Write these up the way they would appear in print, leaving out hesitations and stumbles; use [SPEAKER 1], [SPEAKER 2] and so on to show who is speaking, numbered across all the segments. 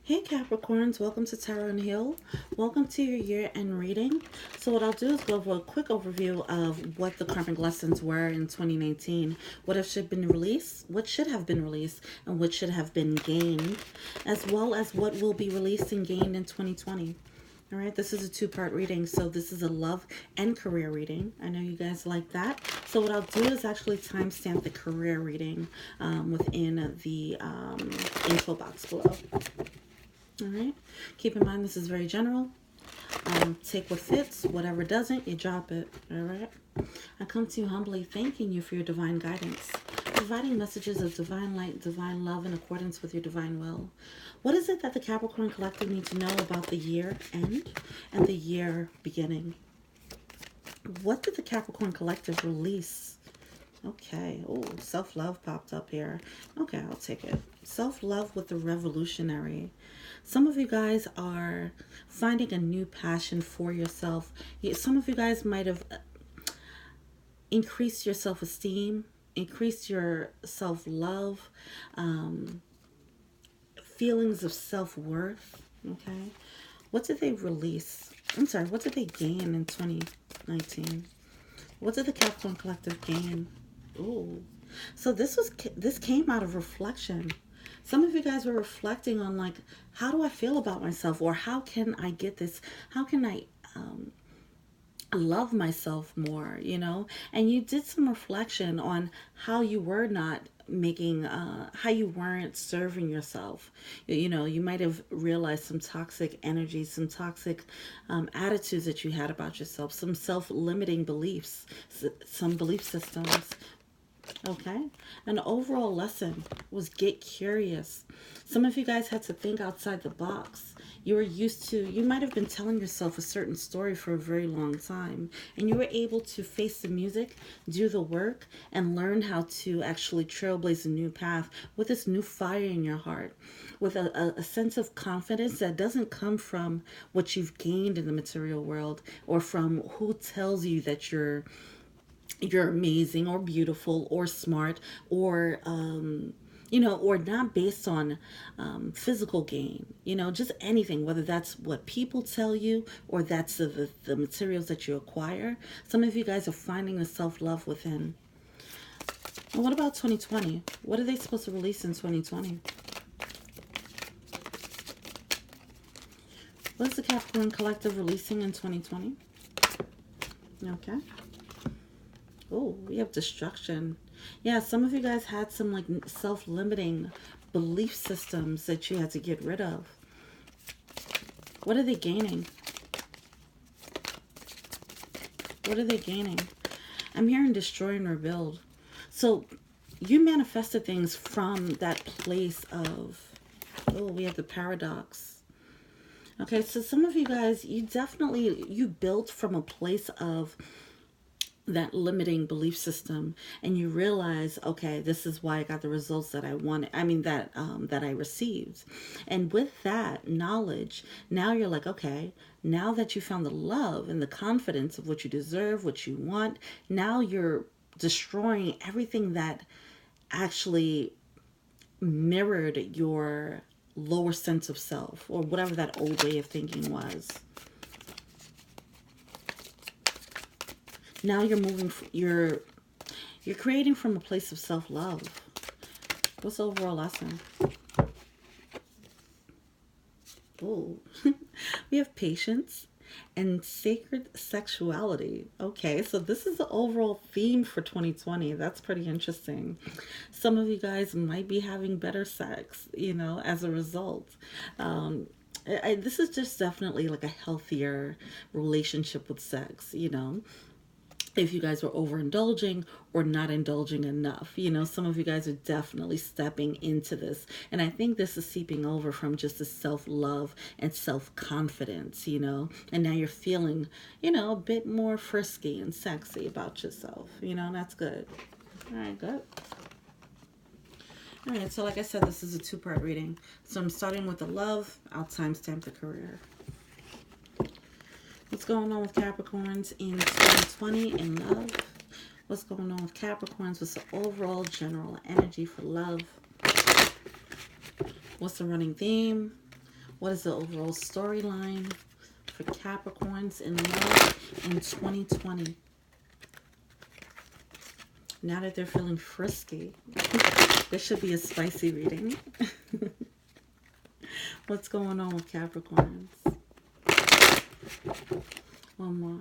[SPEAKER 1] Hey Capricorns, welcome to Tarot and Heal. Welcome to your year-end reading. So what I'll do is go over a quick overview of what the karmic lessons were in 2019, what should have been released, what should have been released, and what should have been gained, as well as what will be released and gained in 2020. All right, this is a two-part reading, so this is a love and career reading. I know you guys like that. So what I'll do is actually timestamp the career reading within the info box below. All right, keep in mind this is very general. Take what fits, whatever doesn't, you drop it. All right, I come to you humbly thanking you for your divine guidance, providing messages of divine light, divine love in accordance with your divine will. What is it that the Capricorn Collective need to know about the year end and the year beginning? What did the Capricorn Collective release? Okay, oh, self-love popped up here. Okay, I'll take it. Self-love with the revolutionary. Some of you guys are finding a new passion for yourself. Some of you guys might have increased your self-esteem, increased your self-love, feelings of self-worth. Okay, what did they release? I'm sorry, what did they gain in 2019? What did the Capricorn Collective gain? Ooh, so this came out of reflection. Some of you guys were reflecting on, like, how do I feel about myself, or how can I get this? How can I love myself more? You know, and you did some reflection on how you were not making how you weren't serving yourself. You know, you might have realized some toxic energy, some toxic attitudes that you had about yourself, some self-limiting beliefs, some belief systems. Okay, an overall lesson was get curious. Some of you guys had to think outside the box. You were used to, you might have been telling yourself a certain story for a very long time, and you were able to face the music, do the work, and learn how to actually trailblaze a new path with this new fire in your heart, with a sense of confidence that doesn't come from what you've gained in the material world, or from who tells you that you're amazing or beautiful or smart, or you know, or not based on physical gain, you know, just anything, whether that's what people tell you or that's the materials that you acquire. Some of you guys are finding the self-love within. And what about 2020? What are they supposed to release in 2020? What is the Capricorn Collective releasing in 2020? Okay. Oh, we have destruction. Yeah, some of you guys had some, like, self-limiting belief systems that you had to get rid of. What are they gaining? What are they gaining? I'm hearing destroy and rebuild. So you manifested things from that place of, oh, we have the paradox. Okay, so some of you guys, you built from a place of that limiting belief system, and you realize, okay, this is why I got the results that I wanted. I mean, that I received. And with that knowledge, now you're like, okay, now that you found the love and the confidence of what you deserve, what you want, now you're destroying everything that actually mirrored your lower sense of self, or whatever that old way of thinking was. Now you're moving, you're creating from a place of self-love. What's the overall lesson? Oh, we have patience and sacred sexuality. Okay, so this is the overall theme for 2020. That's pretty interesting. Some of you guys might be having better sex, you know, as a result. This is just definitely like a healthier relationship with sex, you know. If you guys were overindulging or not indulging enough, you know, some of you guys are definitely stepping into this. And I think this is seeping over from just the self-love and self-confidence, you know, and now you're feeling, you know, a bit more frisky and sexy about yourself, you know, and that's good. All right, good. All right, so like I said, this is a two-part reading. So I'm starting with the love. I'll timestamp the career. What's going on with Capricorns in 2020 in love? What's going on with Capricorns? What's the overall general energy for love? What's the running theme? What is the overall storyline for Capricorns in love in 2020? Now that they're feeling frisky, this should be a spicy reading. What's going on with Capricorns? One more.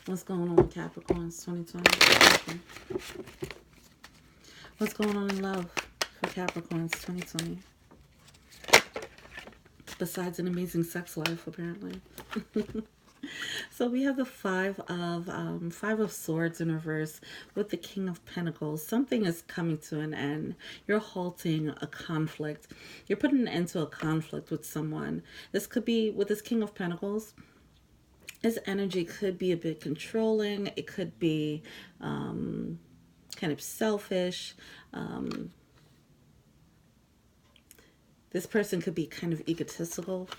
[SPEAKER 1] What's going on with Capricorns 2020? What's going on in love for Capricorns 2020? Besides an amazing sex life, apparently. So we have the Five of Swords in reverse with the King of Pentacles. Something is coming to an end. You're halting a conflict. You're putting an end to a conflict with someone. This could be with this King of Pentacles. His energy could be a bit controlling. It could be kind of selfish. This person could be kind of egotistical.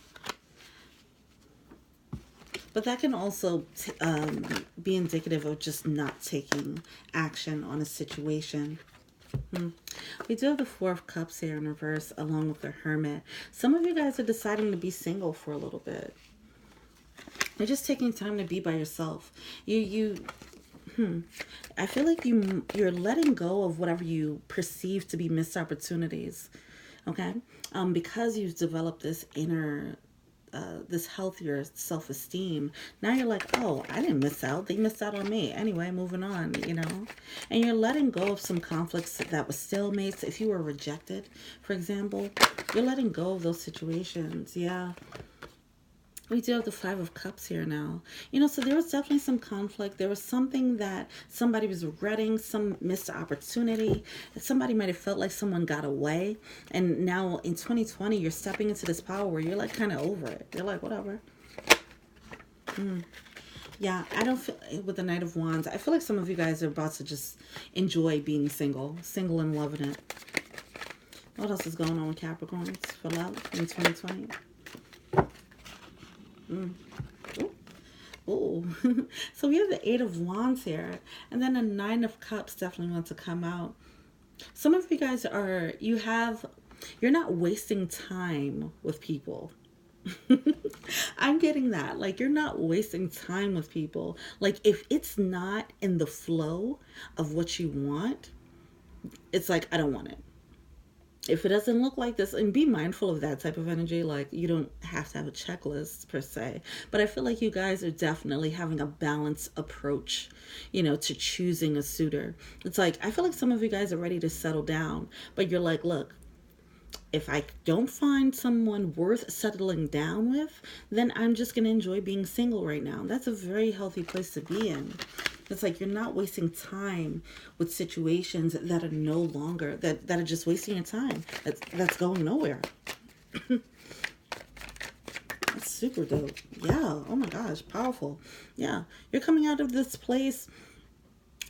[SPEAKER 1] But that can also be indicative of just not taking action on a situation. We do have the Four of Cups here in reverse along with the Hermit. Some of you guys are deciding to be single for a little bit. You're just taking time to be by yourself. I feel like you're letting go of whatever you perceive to be missed opportunities. Okay? Because you've developed this inner this healthier self-esteem, now you're like, oh, I didn't miss out. They missed out on me. Anyway, moving on, you know. And you're letting go of some conflicts that was stalemates. If you were rejected, for example, you're letting go of those situations. Yeah. We do have the Five of Cups here now. You know, so there was definitely some conflict. There was something that somebody was regretting, some missed opportunity. Somebody might have felt like someone got away. And now in 2020, you're stepping into this power where you're like kind of over it. You're like, whatever. Yeah, I don't feel, with the Knight of Wands, I feel like some of you guys are about to just enjoy being single and loving it. What else is going on with Capricorns for love in 2020? Oh, so we have the Eight of Wands here, and then a Nine of Cups definitely wants to come out. Some of you guys you're not wasting time with people. I'm getting that. Like, you're not wasting time with people. Like, if it's not in the flow of what you want, it's like, I don't want it. If it doesn't look like this, and be mindful of that type of energy, like you don't have to have a checklist per se, but I feel like you guys are definitely having a balanced approach, you know, to choosing a suitor. It's like, I feel like some of you guys are ready to settle down, but you're like, look, if I don't find someone worth settling down with, then I'm just going to enjoy being single right now. That's a very healthy place to be in. It's like you're not wasting time with situations that are no longer, that are just wasting your time. That's going nowhere. That's super dope. Yeah. Oh my gosh. Powerful. Yeah. You're coming out of this place.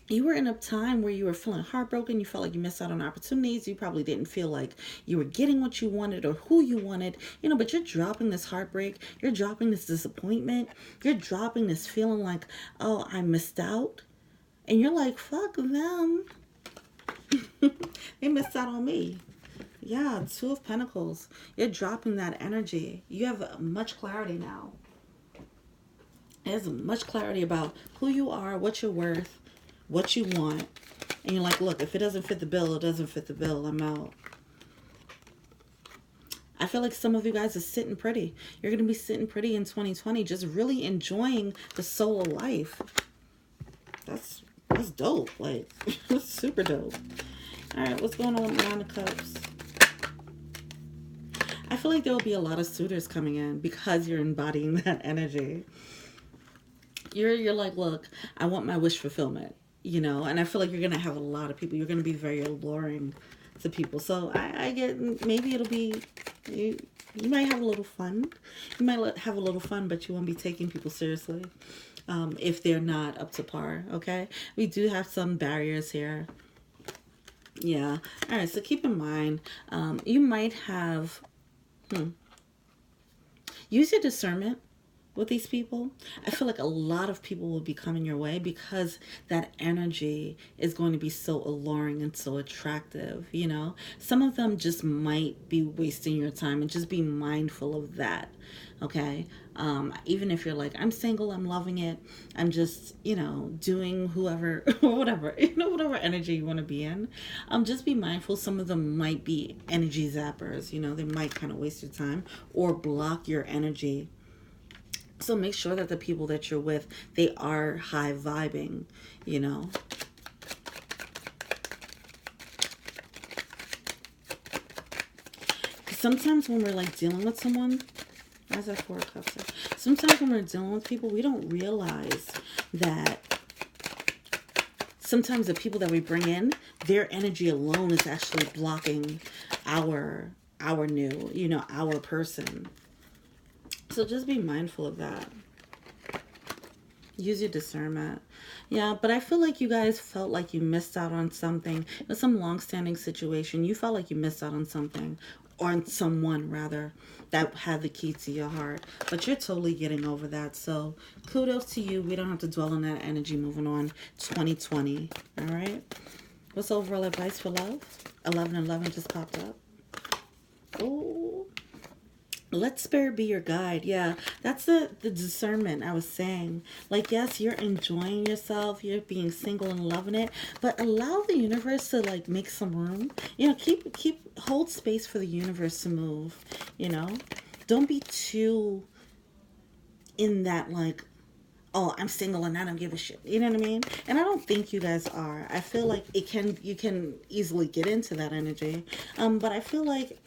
[SPEAKER 1] You were in a time where you were feeling heartbroken. You felt like you missed out on opportunities. You probably didn't feel like you were getting what you wanted or who you wanted, you know, but you're dropping this heartbreak. You're dropping this disappointment. You're dropping this feeling like, oh, I missed out. And you're like, fuck them. They missed out on me. Yeah, Two of Pentacles. You're dropping that energy. You have much clarity now. There's much clarity about who you are, what you're worth, what you want, and you're like, look, if it doesn't fit the bill, it doesn't fit the bill. I'm out. I feel like some of you guys are sitting pretty. You're going to be sitting pretty in 2020, just really enjoying the solo life. That's dope. Like, that's super dope. All right, what's going on with Nine of Cups? I feel like there will be a lot of suitors coming in because you're embodying that energy. You're like, look, I want my wish fulfillment. You know, and I feel like you're going to have a lot of people. You're going to be very alluring to people. So I get, maybe it'll be, you might have a little fun. You might have a little fun, but you won't be taking people seriously if they're not up to par, okay? We do have some barriers here. Yeah. All right, so keep in mind, you might have, use your discernment. with these people. I feel like a lot of people will be coming your way because that energy is going to be so alluring and so attractive, you know? Some of them just might be wasting your time, and just be mindful of that, okay? Even if you're like, I'm single, I'm loving it, I'm just, doing whoever or whatever, whatever energy you want to be in. Just be mindful. Some of them might be energy zappers, they might kind of waste your time or block your energy. So make sure that the people that you're with, they are high vibing, you know. Sometimes when we're like dealing with someone, why is that 4 cups? Sometimes when we're dealing with people, we don't realize that sometimes the people that we bring in, their energy alone is actually blocking our new, our person. So just be mindful of that. Use your discernment. Yeah, but I feel like you guys felt like you missed out on something. It was some long-standing situation. You felt like you missed out on something, or on someone rather, that had the key to your heart. But you're totally getting over that. So kudos to you. We don't have to dwell on that energy. Moving on. 2020. All right. What's overall advice for love? 1111 just popped up. Oh. Let spirit be your guide. Yeah, that's the discernment I was saying. Like, yes, you're enjoying yourself, you're being single and loving it, but allow the universe to like make some room. Hold space for the universe to move. Don't be too in that like, oh, I'm single and I don't give a shit. You know what I mean? And I don't think you guys are. I feel like you can easily get into that energy. But I feel like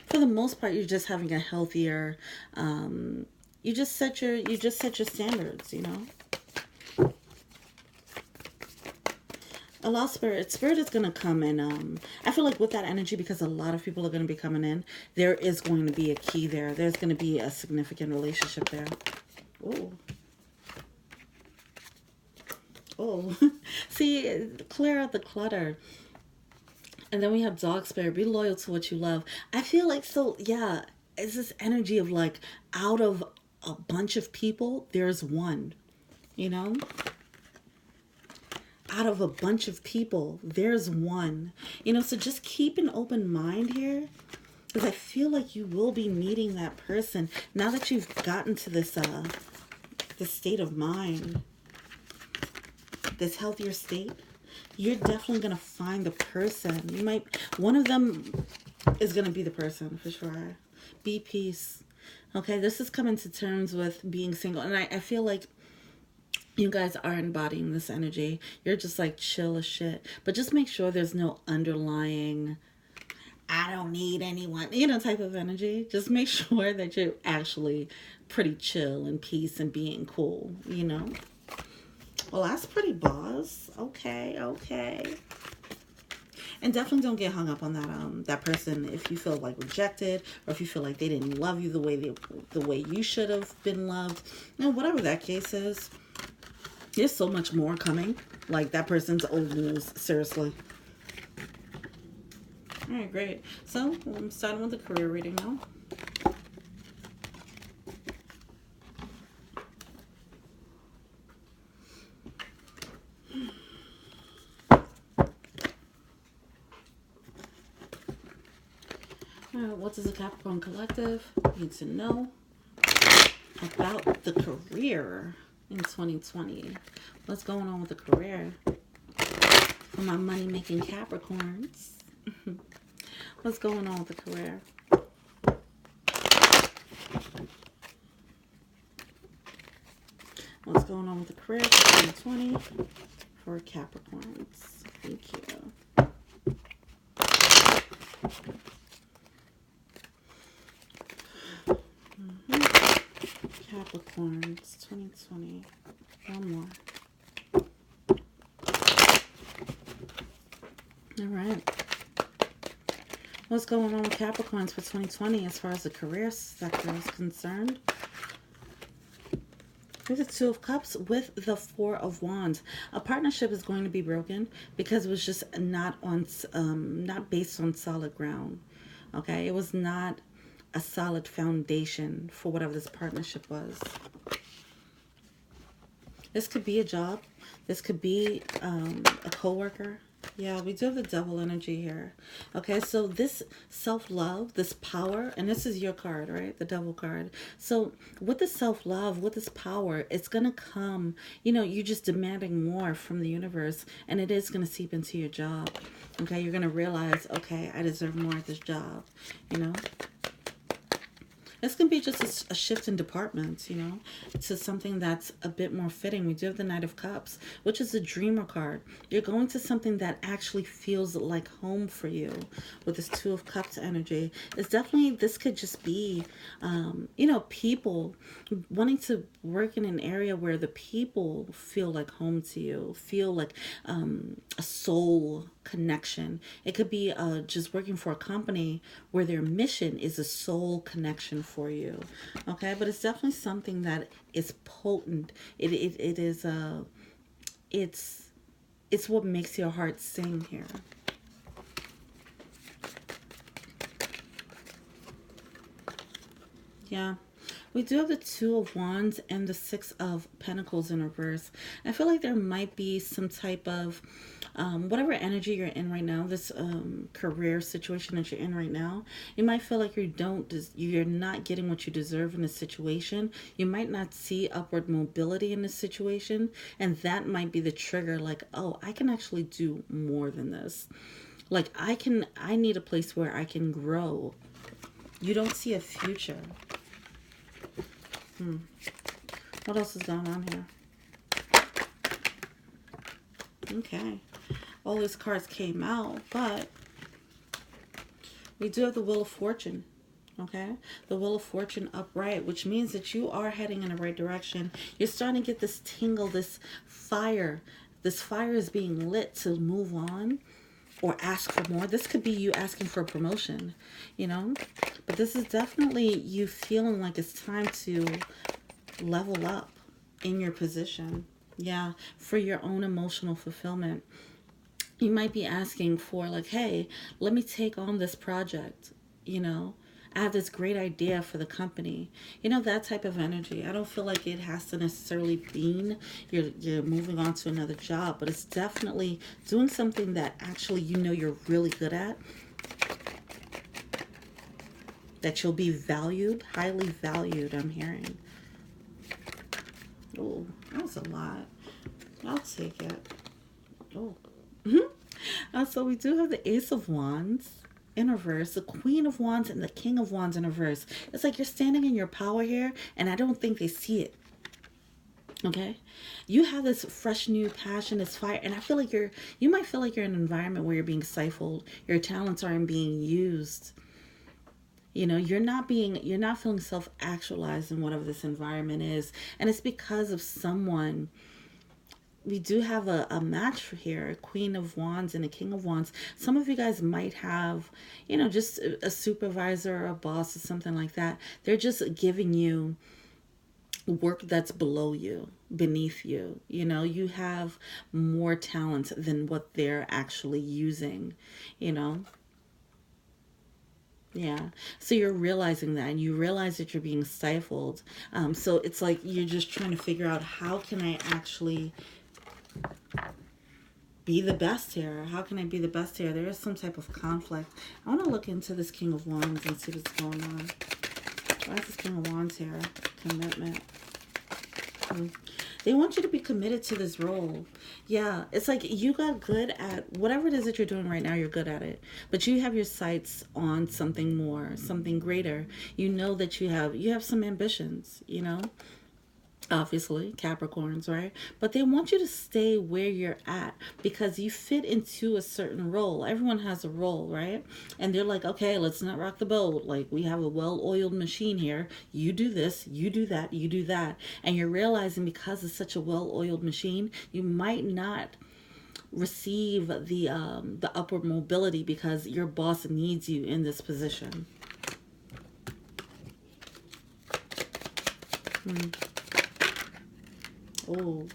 [SPEAKER 1] for the most part, you're just having a healthier, you just set your standards, Allow spirit is going to come, and I feel like with that energy, because a lot of people are going to be coming in, there is going to be a key there. There's going to be a significant relationship there. Ooh. Oh. See, clear out the clutter. And then we have dog spirit. Be loyal to what you love. I feel like, so, yeah, it's this energy of like, out of a bunch of people, there's one, Out of a bunch of people, there's one. So just keep an open mind here. Because I feel like you will be meeting that person. Now that you've gotten to this state of mind, this healthier state, you're definitely going to find the person. One of them is going to be the person for sure. Be peace. Okay, this is coming to terms with being single. And I feel like you guys are embodying this energy. You're just like chill as shit. But just make sure there's no underlying, I don't need anyone, type of energy. Just make sure that you're actually pretty chill and peace and being cool, Well, that's pretty boss. Okay. And definitely don't get hung up on that person if you feel like rejected, or if you feel like they didn't love you the way you should have been loved. Whatever that case is, there's so much more coming. Like, that person's old news, seriously. All right, great. So I'm starting with the career reading now. What does the Capricorn Collective need to know about the career in 2020? What's going on with the career for my money-making Capricorns? What's going on with the career? What's going on with the career for 2020 for Capricorns? Thank you. Capricorns 2020. One more. All right. What's going on with Capricorns for 2020 as far as the career sector is concerned? There's the 2 of Cups with the 4 of Wands. A partnership is going to be broken because it was just not based on solid ground. Okay, it was not a solid foundation for whatever this partnership was. This could be a job. This could be a coworker. Yeah, we do have the devil energy here. Okay, so this self-love, this power, and this is your card, right? The devil card. So with the self-love, with this power, it's going to come, you know, you're just demanding more from the universe, and it is going to seep into your job. Okay, you're going to realize, okay, I deserve more at this job, you know. This can be just a shift in departments, you know, to something that's a bit more fitting. We do have the Knight of Cups, which is a dreamer card. You're going to something that actually feels like home for you with this Two of Cups energy. It's definitely, this could just be, you know, people wanting to work in an area where the people feel like home to you, feel like a soul connection. It could be just working for a company where their mission is a soul connection for you. Okay, but it's definitely something that is potent. It is it's what makes your heart sing here. Yeah. We do have the Two of Wands and the Six of Pentacles in reverse. I feel like there might be some type of whatever energy you're in right now, this career situation that you're in right now, you might feel like you're not getting what you deserve in this situation. You might not see upward mobility in this situation, and that might be the trigger, like, oh, I can actually do more than this. Like, I need a place where I can grow. You don't see a future. What else is going on here? Okay. All these cards came out, but we do have the Wheel of Fortune. Okay, the Wheel of Fortune upright, which means that you are heading in the right direction. You're starting to get this tingle, this fire. This fire is being lit to move on or ask for more. This could be you asking for a promotion, you know, but this is definitely you feeling like it's time to level up in your position. Yeah, for your own emotional fulfillment. You might be asking for, like, hey, let me take on this project, you know. I have this great idea for the company. You know, that type of energy. I don't feel like it has to necessarily mean you're moving on to another job, but it's definitely doing something that actually you know you're really good at, that you'll be valued, highly valued, I'm hearing. Oh, that's a lot. I'll take it. Oh. So we do have the Ace of Wands in reverse, the Queen of Wands, and the King of Wands in reverse. It's like you're standing in your power here, and I don't think they see it. Okay, you have this fresh new passion, this fire, and I feel like you might feel like you're in an environment where you're being stifled, your talents aren't being used. You know, you're not feeling self-actualized in whatever this environment is, and it's because of someone. We do have a match for here, a Queen of Wands and a King of Wands. Some of you guys might have, you know, just a supervisor or a boss or something like that. They're just giving you work that's below you, beneath you. You know, you have more talent than what they're actually using, you know. Yeah. So you're realizing that, and you realize that you're being stifled. So it's like you're just trying to figure out, how can I actually be the best here? How can I be the best here? There is some type of conflict. I want to look into this King of Wands and see what's going on. Why is this King of Wands here? Commitment. They want you to be committed to this role. Yeah, it's like you got good at whatever it is that you're doing right now, you're good at it. But you have your sights on something more, something greater. You know that you have some ambitions, you know. Obviously, Capricorns, right? But they want you to stay where you're at because you fit into a certain role. Everyone has a role, right? And they're like, okay, let's not rock the boat. Like, we have a well-oiled machine here. You do this, you do that, you do that. And you're realizing, because it's such a well-oiled machine, you might not receive the upward mobility because your boss needs you in this position. Oh.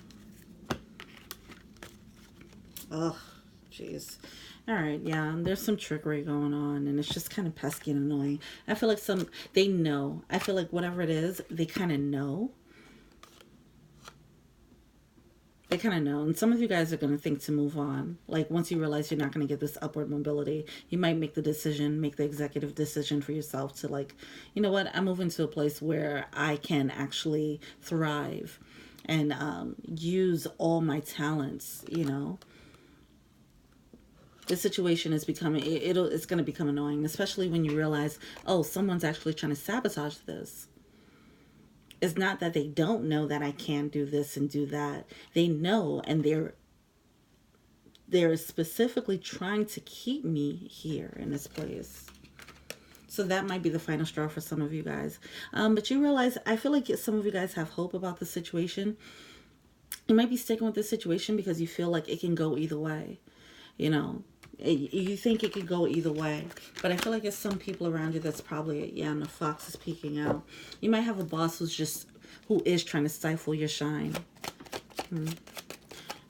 [SPEAKER 1] Ugh, jeez. All right, yeah, there's some trickery going on, and it's just kind of pesky and annoying. I feel like they know. I feel like whatever it is, they kind of know. They kind of know. And some of you guys are going to think to move on. Like, once you realize you're not going to get this upward mobility, you might make the decision, make the executive decision for yourself to, like, you know what, I'm moving to a place where I can actually thrive and use all my talents, you know. The situation is becoming it's going to become annoying, especially when you realize, oh, someone's actually trying to sabotage this. It's not that they don't know that I can do this and do that. They know, and they're specifically trying to keep me here in this place. So that might be the final straw for some of you guys. But you realize, I feel like some of you guys have hope about the situation. You might be sticking with this situation because you feel like it can go either way. You know, you think it could go either way. But I feel like there's some people around you that's probably, yeah, and the fox is peeking out. You might have a boss who is trying to stifle your shine.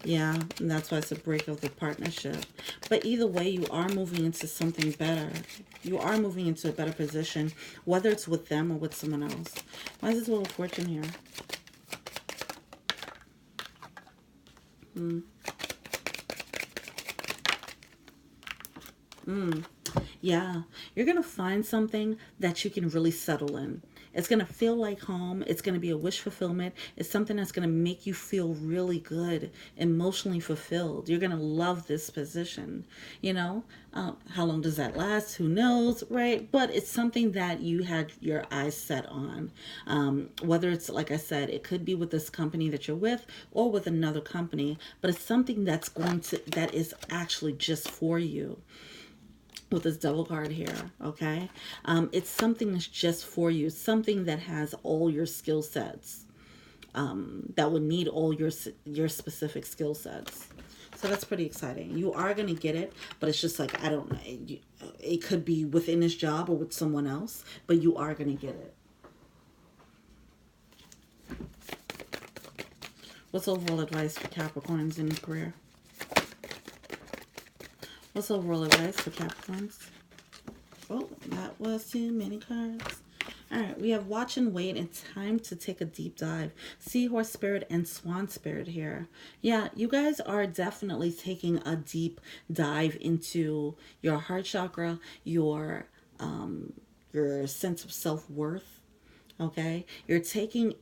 [SPEAKER 1] Yeah, and that's why it's a break of the partnership. But either way, you are moving into something better. You are moving into a better position, whether it's with them or with someone else. Why is this Wheel of Fortune here? Yeah, you're going to find something that you can really settle in. It's going to feel like home. It's going to be a wish fulfillment. It's something that's going to make you feel really good, emotionally fulfilled. You're going to love this position. You know, how long does that last? Who knows, right? But it's something that you had your eyes set on. Whether it's, like I said, it could be with this company that you're with or with another company, but it's something that is actually just for you. With this Devil card here, okay? It's something that's just for you, something that has all your skill sets, that would need all your specific skill sets. So that's pretty exciting. You are going to get it, but it's just like, I don't know, it could be within this job or with someone else, but you are going to get it. What's overall advice for Capricorns in your career? What's overall advice for Capricorns? Oh, that was too many cards. All right, we have Watch and Wait and Time to Take a Deep Dive. Seahorse Spirit and Swan Spirit here. Yeah, you guys are definitely taking a deep dive into your heart chakra, your sense of self-worth, okay? You're taking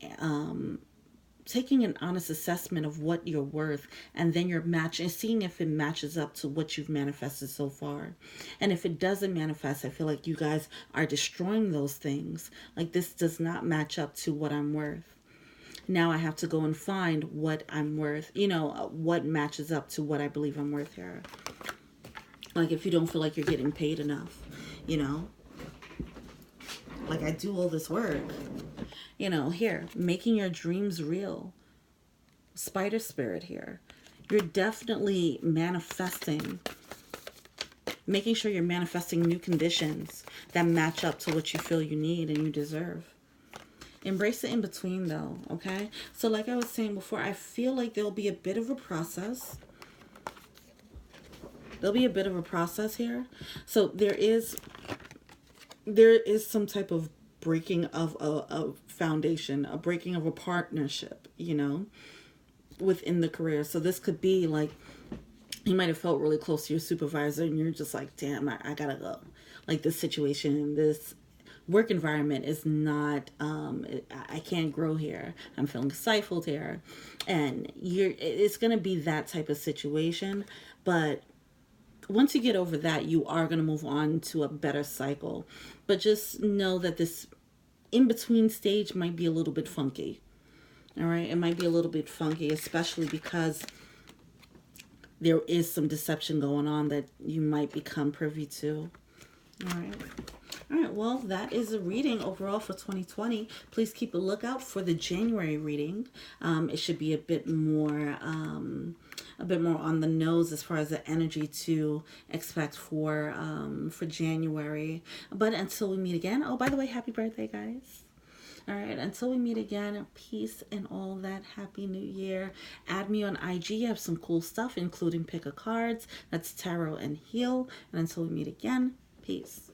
[SPEAKER 1] an honest assessment of what you're worth, and then you're matching, seeing if it matches up to what you've manifested so far. And if it doesn't manifest, I feel like you guys are destroying those things. Like, this does not match up to what I'm worth. Now I have to go and find what I'm worth, you know, what matches up to what I believe I'm worth here. Like, if you don't feel like you're getting paid enough, you know, like, I do all this work. You know, here, making your dreams real. Spider Spirit here. You're definitely manifesting. Making sure you're manifesting new conditions that match up to what you feel you need and you deserve. Embrace the in-between, though, okay? So like I was saying before, I feel like there'll be a bit of a process. There'll be a bit of a process here. So there is some type of breaking of a foundation, a breaking of a partnership, you know, within the career. So this could be like, you might have felt really close to your supervisor and you're just like, damn, I gotta go. Like, this situation, this work environment is not, I can't grow here. I'm feeling stifled here. And it's going to be that type of situation. But once you get over that, you are going to move on to a better cycle. But just know that this in-between stage might be a little bit funky. All right? It might be a little bit funky, especially because there is some deception going on that you might become privy to. All right. All right, well, that is a reading overall for 2020. Please keep a lookout for the January reading. It should be a bit more on the nose as far as the energy to expect for January. But until we meet again, oh, by the way, happy birthday, guys. All right, until we meet again, peace and all that. Happy New Year. Add me on IG. I have some cool stuff, including pick a cards. That's tarot and heal. And until we meet again, peace.